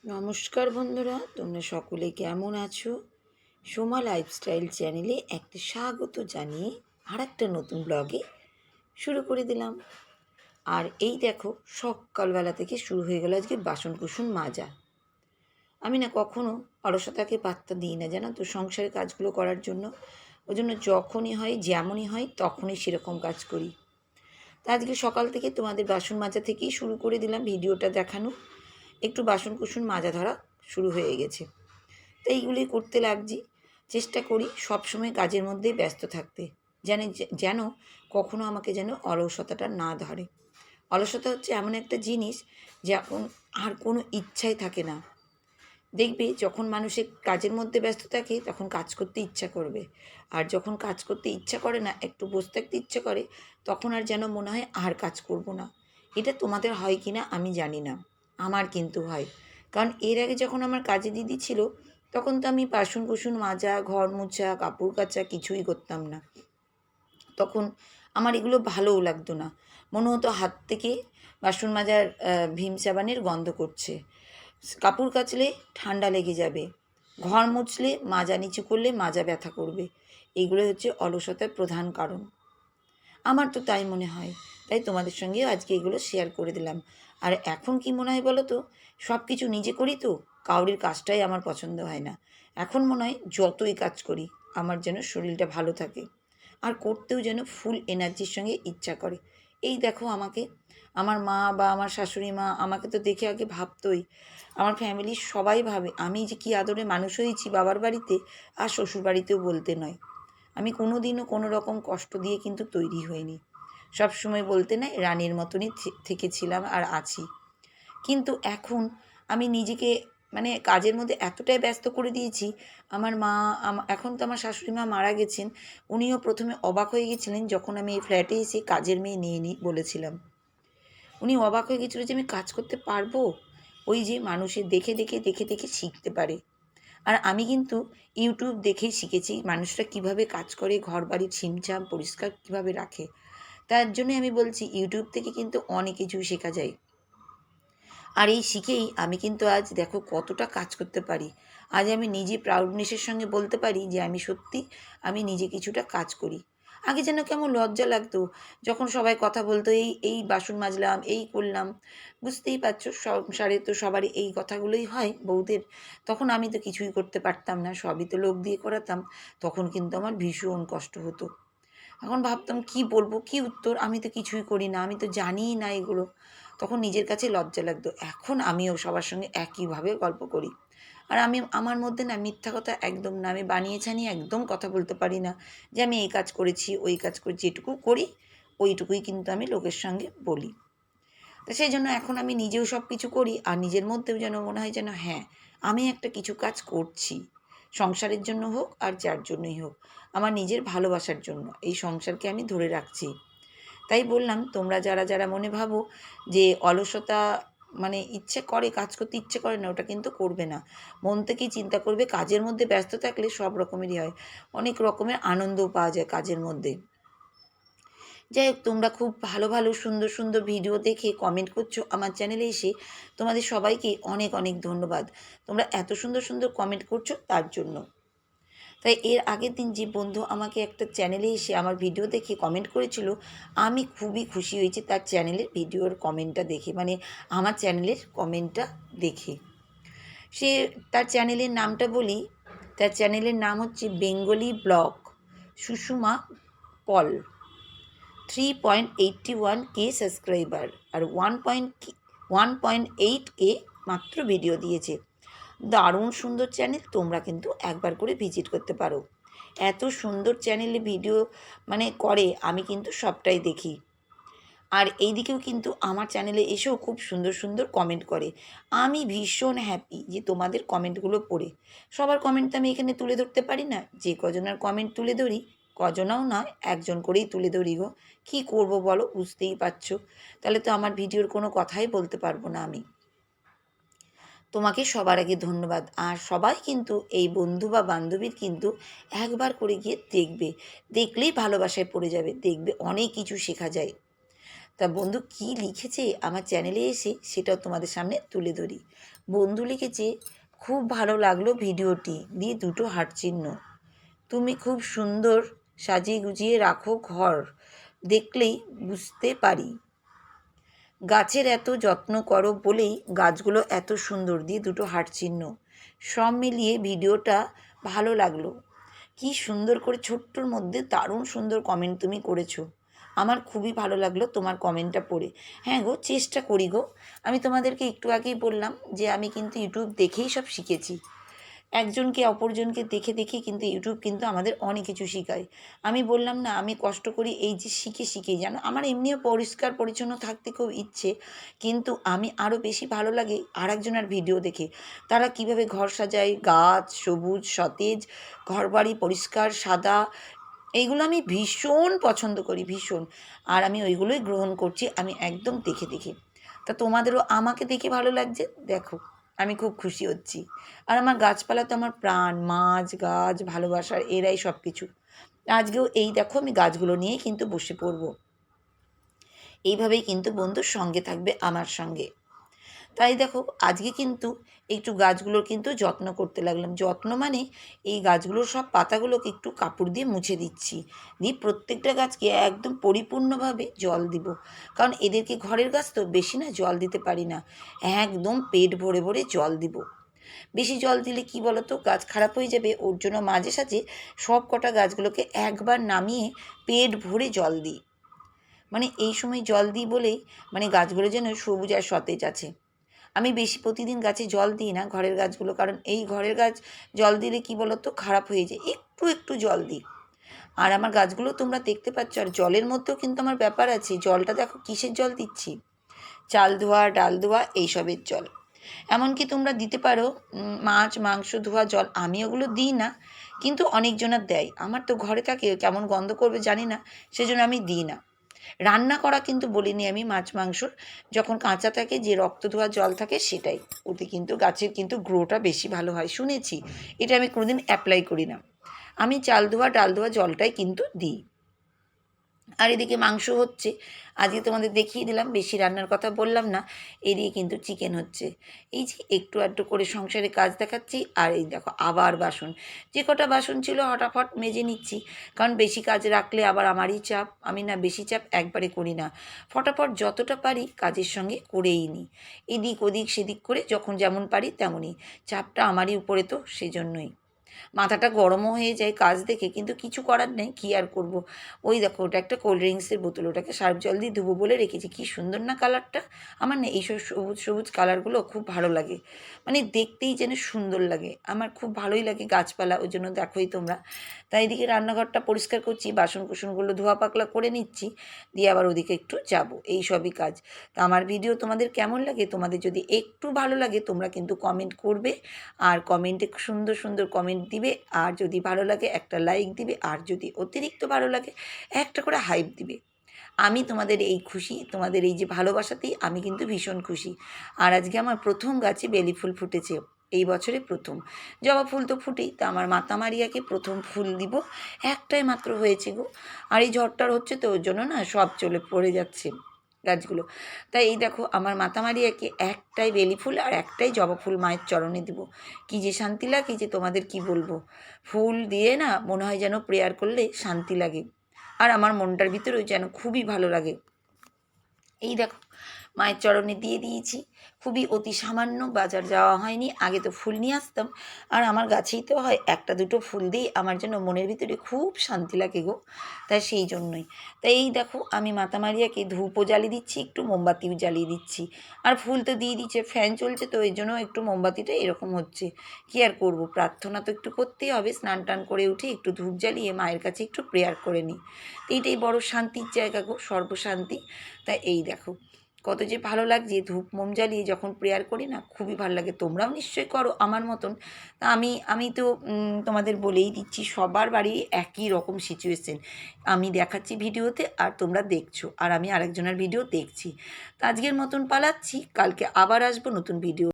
নমস্কার বন্ধুরা, তোমরা সকলে কেমন আছো? সোমা লাইফস্টাইল চ্যানেলে একটা স্বাগত জানিয়ে আর একটা নতুন ব্লগে শুরু করে দিলাম। আর এই দেখো, সকালবেলা থেকে শুরু হয়ে গেল আজকে বাসন কুসন মাজা। আমি না কখনো অলসতাকে পাত্তা দিই না, জানো তো, সংসারের কাজগুলো করার জন্য। ওই জন্য যখনই হয়, যেমনই হয়, তখনই সেরকম কাজ করি। তা আজকে সকাল থেকে তোমাদের বাসন মাজা থেকেই শুরু করে দিলাম ভিডিওটা দেখানো। একটু বাসন কুসন মাজা ধরা শুরু হয়ে গেছে, তো এইগুলি করতে লাগছি। চেষ্টা করি সবসময় কাজের মধ্যেই ব্যস্ত থাকতে, যেন যেন কখনো আমাকে যেন অলসতাটা না ধরে। অলসতা হচ্ছে এমন একটা জিনিস, যখন আর কোনো ইচ্ছাই থাকে না। দেখবে যখন মানুষের কাজের মধ্যে ব্যস্ত থাকে তখন কাজ করতে ইচ্ছা করবে, আর যখন কাজ করতে ইচ্ছা করে না, একটু বসে থাকতে ইচ্ছা করে, তখন আর যেন মনে হয় আর কাজ করব না। এটা তোমাদের হয় কি না আমি জানি না, আমার কিন্তু হয়। কারণ এর আগে যখন আমার কাজে দিদি ছিল, তখন তো আমি বাসন কুসন মাজা, ঘর মোছা, কাপড় কাচা কিছুই করতাম না। তখন আমার এগুলো ভালোও লাগতো না। মনে হতো হাত থেকে বাসন মাজার ভীম সাবানের গন্ধ করছে, কাপড় কাচলে ঠান্ডা লেগে যাবে, ঘর মুছলে মাজা নিচু করলে মাজা ব্যথা করবে। এইগুলো হচ্ছে অলসতার প্রধান কারণ। আমার তো তাই মনে হয়, তাই তোমাদের সঙ্গেও আজকে এগুলো শেয়ার করে দিলাম। আর এখন কি মনে হয় বলো তো, সব কিছু নিজে করি তো কাউরির কাজটাই আমার পছন্দ হয় না। এখন মনে হয় যতই কাজ করি আমার যেন শরীরটা ভালো থাকে, আর করতেও যেন ফুল এনার্জির সঙ্গে ইচ্ছা করে। এই দেখো আমাকে, আমার মা বা আমার শাশুড়ি মা আমাকে তো দেখে আগে ভাবতোই, আমার ফ্যামিলির সবাই ভাবে আমি যে কী আদরে মানুষ হয়েছি বাবার বাড়িতে, আর শ্বশুর বাড়িতেও বলতে নয়। আমি কোনো দিনও কোনো রকম কষ্ট দিয়ে কিন্তু তৈরি হইনি। সবসময় বলতে নাই রানীর মতনই থেকেছিলাম আর আছি। কিন্তু এখন আমি নিজেকে মানে কাজের মধ্যে এতটাই ব্যস্ত করে দিয়েছি। আমার মা, এখন তো আমার শাশুড়ি মা মারা গেছেন। উনিও প্রথমে অবাক হয়ে গেছিলেন যখন আমি এই ফ্ল্যাটে এসে কাজের মেয়ে নিয়ে বলেছিলাম। উনি অবাক হয়ে গেছিলো যে আমি কাজ করতে পারবো। ওই যে মানুষের দেখে দেখে দেখে দেখে শিখতে পারে। আর আমি কিন্তু ইউটিউব দেখেই শিখেছি মানুষরা কিভাবে কাজ করে, ঘর বাড়ি ছিমছাম পরিষ্কার কীভাবে রাখে। তার জন্যে আমি বলছি ইউটিউব থেকে কিন্তু অনেক কিছু শেখা যায়। আর এই শিখেই আমি কিন্তু আজ দেখো কতটা কাজ করতে পারি। আজ আমি নিজে প্রাউডনেসের সঙ্গে বলতে পারি যে আমি সত্যি আমি নিজে কিছুটা কাজ করি। আগে যেন কেমন লজ্জা লাগতো যখন সবাই কথা বলতো, এই এই বাসন মাজলাম, এই করলাম। বুঝতেই পারছো, সংসারে তো সবারই এই কথাগুলোই হয় বউদের। তখন আমি তো কিছুই করতে পারতাম না, সবই তো লোক দিয়ে করাতাম। তখন কিন্তু আমার ভীষণ কষ্ট হতো। এখন ভাবতাম কি বলবো, কি উত্তর, আমি তো কিছুই করি না, আমি তো জানিই না এগুলো। তখন নিজের কাছে লজ্জা লাগতো। এখন আমিও সবার সঙ্গে একইভাবে গল্প করি। আর আমি আমার মধ্যে না মিথ্যা কথা একদম না, আমি বানিয়ে ছানিয়ে একদম কথা বলতে পারি না যে আমি এই কাজ করেছি ওই কাজ করেছি। যেটুকু করি ওইটুকুই কিন্তু আমি লোকের সঙ্গে বলি। তো সেই জন্য এখন আমি নিজেও সব কিছু করি, আর নিজের মধ্যেও যেন মনে হয় যেন হ্যাঁ, আমি একটা কিছু কাজ করছি। সংসারের জন্য হোক আর যার জন্যই হোক, আমার নিজের ভালোবাসার জন্য এই সংসারকে আমি ধরে রাখছি। তাই বললাম, তোমরা যারা যারা মনে ভাবো যে অলসতা মানে ইচ্ছে করে কাজ করতে ইচ্ছে করে না, ওটা কিন্তু করবে না। মন থেকেই চিন্তা করবে, কাজের মধ্যে ব্যস্ত থাকলে সব রকমেরই হয়, অনেক রকমের আনন্দও পাওয়া যায় কাজের মধ্যে। যাই হোক, তোমরা খুব ভালো ভালো সুন্দর সুন্দর ভিডিও দেখে কমেন্ট করছো আমার চ্যানেলে এসে, তোমাদের সবাইকে অনেক অনেক ধন্যবাদ। তোমরা এত সুন্দর সুন্দর কমেন্ট করছো তার জন্য। তাই এর আগের দিন যে বন্ধু আমাকে একটা চ্যানেলে এসে আমার ভিডিও দেখে কমেন্ট করেছিল, আমি খুবই খুশি হয়েছি তার চ্যানেলের ভিডিওর কমেন্টটা দেখে, মানে আমার চ্যানেলের কমেন্টটা দেখে। সে তার চ্যানেলের নামটা বলি, তার চ্যানেলের নাম হচ্ছে বেঙ্গলি ব্লগ সুষমা পল। 3.81K সাবস্ক্রাইবার আর 1.8K মাত্র ভিডিও দিয়েছে। দারুণ সুন্দর চ্যানেল, তোমরা কিন্তু একবার করে ভিজিট করতে পারো। এত সুন্দর চ্যানেলে ভিডিও মানে করে, আমি কিন্তু সবটাই দেখি। আর এই দিকেও কিন্তু আমার চ্যানেলে এসেও খুব সুন্দর সুন্দর কমেন্ট করে। আমি ভীষণ হ্যাপি যে তোমাদের কমেন্টগুলো পড়ে। সবার কমেন্ট তো আমি এখানে তুলে ধরতে পারি না, যে কজনের কমেন্ট তুলে ধরি, কজনাও নয় একজন করেই তুলে ধরি গো। কী করব বলো, বুঝতেই পারছো। তাহলে তো আমার ভিডিওর কোনো কথাই বলতে পারবো না আমি। তোমাকে সবার আগে ধন্যবাদ। আর সবাই কিন্তু এই বন্ধু বা বান্ধবীর কিন্তু একবার করে গিয়ে দেখবে, দেখলেই ভালোবাসায় পড়ে যাবে, দেখবে অনেক কিছু শেখা যায়। তা বন্ধু কি লিখেছে আমার চ্যানেলে এসে সেটাও তোমাদের সামনে তুলে ধরি। বন্ধু লিখেছে, খুব ভালো লাগলো ভিডিওটি, দিয়ে দুটো হার্ট চিহ্ন। তুমি খুব সুন্দর সাজিয়ে গুজিয়ে রাখো ঘর, দেখলেই বুঝতে পারি। গাছের এত যত্ন করো বলেই গাছগুলো এত সুন্দর, দিয়ে দুটো হার্ট চিহ্ন। সব মিলিয়ে ভিডিওটা ভালো লাগলো। কি সুন্দর করে ছোট্টর মধ্যে দারুণ সুন্দর কমেন্ট তুমি করেছো। আমার খুবই ভালো লাগলো তোমার কমেন্টটা পড়ে। হ্যাঁ গো, চেষ্টা করি গো। আমি তোমাদেরকে একটু আগেই বললাম যে আমি কিন্তু ইউটিউব দেখেই সব শিখেছি। একজনকে অপরজনকে দেখে দেখে কিন্তু ইউটিউব কিন্তু আমাদের অনেক কিছু শেখায়। আমি বললাম না, আমি কষ্ট করি এই যে শিখে শিখেই, জানো আমার এমনিও পরিষ্কার পরিচ্ছন্ন থাকতে খুব ইচ্ছে, কিন্তু আমি আরও বেশি ভালো লাগে আরেকজনের ভিডিও দেখে। তারা কিভাবে ঘর সাজায়, গাছ সবুজ সতেজ, ঘরবাড়ি পরিষ্কার সাদা, এইগুলো আমি ভীষণ পছন্দ করি, ভীষণ। আর আমি ওইগুলোই গ্রহণ করছি, আমি একদম দেখে দেখে। তা তোমাদেরও আমাকে দেখে ভালো লাগছে, দেখো আমি খুব খুশি হচ্ছি। আর আমার গাছপালা তো আমার প্রাণ, মাছ গাছ ভালোবাসার এরাই সব কিছু। আজকেও এই দেখো আমি গাছগুলো নিয়েই কিন্তু বসে পড়বো। এইভাবেই কিন্তু বন্ধুর সঙ্গে থাকবে আমার সঙ্গে। তাই দেখো আজকে কিন্তু একটু গাছগুলোর কিন্তু যত্ন করতে লাগলাম। যত্ন মানে এই গাছগুলোর সব পাতাগুলোকে একটু কাপড় দিয়ে মুছে দিচ্ছি, দিয়ে প্রত্যেকটা গাছকে একদম পরিপূর্ণভাবে জল দিব। কারণ এদেরকে ঘরের গাছ তো বেশি না জল দিতে পারি না, একদম পেট ভরে ভরে জল দিব। বেশি জল দিলে কি বলতো, গাছ খারাপ হয়ে যাবে। ওর জন্য মাঝে সাঝে সব কটা গাছগুলোকে একবার নামিয়ে পেট ভরে জল দিই। মানে এই সময় জল দিই বলেই মানে গাছগুলো যেন সবুজ আর সতেজ আছে। আমি বেশি প্রতিদিন গাছে জল দিই না ঘরের গাছগুলো, কারণ এই ঘরের গাছ জল দিলে কি বলতো খারাপ হয়ে যায়, একটু একটু জল দিই। আর আমার গাছগুলো তোমরা দেখতে পাচ্ছ। আর জলের মধ্যেও কিন্তু আমার ব্যাপার আছে। জলটা দেখো কিসের জল দিচ্ছি, চাল ধোয়া ডাল ধোয়া এইসবের জল। এমনকি তোমরা দিতে পারো মাছ মাংস ধোয়া জল, আমি ওগুলো দিই না, কিন্তু অনেকজনের দেয়। আমার তো ঘরে থাকে, কেমন গন্ধ করবে জানি না, সেজন্য আমি দিই না। রান্না করা কিন্তু বলিনি আমি, মাছ মাংসর যখন কাঁচা থাকে যে রক্ত ধোয়া জল থাকে সেটাই, ওতে কিন্তু গাছের কিন্তু গ্রোটা বেশি ভালো হয় শুনেছি। এটা আমি কোনোদিন অ্যাপ্লাই করি না, আমি চাল ধোয়া ডাল ধোয়া জলটাই কিন্তু দিই। আর এদিকে মাংস হচ্ছে, আজকে তোমাদের দেখিয়ে দিলাম, বেশি রান্নার কথা বললাম না। এদিকে কিন্তু চিকেন হচ্ছে। এই যে একটু আধটু করে সংসারে কাজ দেখাচ্ছি। আর এই দেখো আবার বাসন, যে কটা বাসন ছিল হঠাৎ মেজে নিচ্ছি, কারণ বেশি কাজ রাখলে আবার আমারই চাপ। আমি না বেশি চাপ একবারে করি না, ফটাফট যতটা পারি কাজের সঙ্গে করেই নিই। এদিক ওদিক সেদিক করে যখন যেমন পারি তেমনই, চাপটা আমারই উপরে তো সেজন্যই মাথাটা গরমও হয়ে যায় কাজ দেখে, কিন্তু কিছু করার নেই, কী আর করব। ওই দেখো ওটা একটা কোল্ড ড্রিঙ্কসের বোতল, ওটাকে সার্ফ জল দিয়ে ধুবো বলে রেখেছি। কী সুন্দর না কালারটা, আমার না এইসব সবুজ সবুজ কালারগুলো খুব ভালো লাগে, মানে দেখতেই যেন সুন্দর লাগে। আমার খুব ভালোই লাগে গাছপালা, ওই জন্য দেখোই তোমরা। তাই এদিকে রান্নাঘরটা পরিষ্কার করছি, বাসন কুসনগুলো ধোয়া পাকলা করে নিচ্ছি, দিয়ে আবার ওদিকে একটু যাব, এই সবই কাজ। তা আমার ভিডিও তোমাদের কেমন লাগে, তোমাদের যদি একটু ভালো লাগে তোমরা কিন্তু কমেন্ট করবে, আর কমেন্টে সুন্দর সুন্দর কমেন্ট দিবে। আর যদি ভালো লাগে একটা লাইক দিবে, আর যদি অতিরিক্ত ভালো লাগে একটা করে হাইপ দিবে। আমি তোমাদের এই খুশি, তোমাদের এই যে ভালোবাসাতেই আমি কিন্তু ভীষণ খুশি। আর আজকে আমার প্রথম গাছে বেলি ফুল ফুটেছে, এই বছরে প্রথম। জবা ফুল তো ফুটেই, তা আমার মাতা মারিয়াকে প্রথম ফুল দিব, একটাই মাত্র হয়েছে গো। আর এই ঝড়টার হচ্ছে তো ওর জন্য না সব চলে পড়ে যাচ্ছে গাছগুলো। তাই এই দেখো আমার মাতা মারিয়াকে একটাই বেলি ফুল আর একটাই জবা ফুল মায়ের চরণে দিব। কী যে শান্তি লাগে যে তোমাদের কি বলবো। ফুল দিয়ে না মনে হয় যেন প্রেয়ার করলে শান্তি লাগে, আর আমার মনটার ভিতরেও যেন খুবই ভালো লাগে। এই দেখো মায়ের চরণে দিয়ে দিয়েছি। খুবই অতি সামান্য, বাজার যাওয়া হয়নি, আগে তো ফুল নিয়ে আসতাম। আর আমার গাছেই তো হয়, একটা দুটো ফুল দিই আমার যেন মনের ভিতরে খুব শান্তি লাগে গো। তাই সেই জন্যই। তাই এই দেখো আমি মাতা মারিয়াকে ধূপও জ্বালিয়ে দিচ্ছি, একটু মোমবাতিও জ্বালিয়ে দিচ্ছি। আর ফুল তো দিয়ে দিচ্ছে, ফ্যান চলছে তো এই জন্য একটু মোমবাতিটা এরকম হচ্ছে। কী আর করবো, প্রার্থনা তো একটু করতেই হবে। স্নান টান করে উঠে একটু ধূপ জ্বালিয়ে মায়ের কাছে একটু প্রেয়ার করে নিই। এইটাই বড় শান্তির জায়গা গো, সর্বশান্তি। তাই এই দেখো কত যে ভালো লাগছে, ধূপ মোম জ্বালিয়ে যখন প্রেয়ার করি না খুবই ভালো লাগে। তোমরাও নিশ্চয়ই করো আমার মতন। তা আমি তো তোমাদের বলেই দিচ্ছি, সবার বাড়ি একই রকম সিচুয়েশন আমি দেখাচ্ছি ভিডিওতে, আর তোমরা দেখছো, আর আমি আরেকজনের ভিডিও দেখছি। তো আজকের মতন পালাচ্ছি, কালকে আবার আসবো নতুন ভিডিও।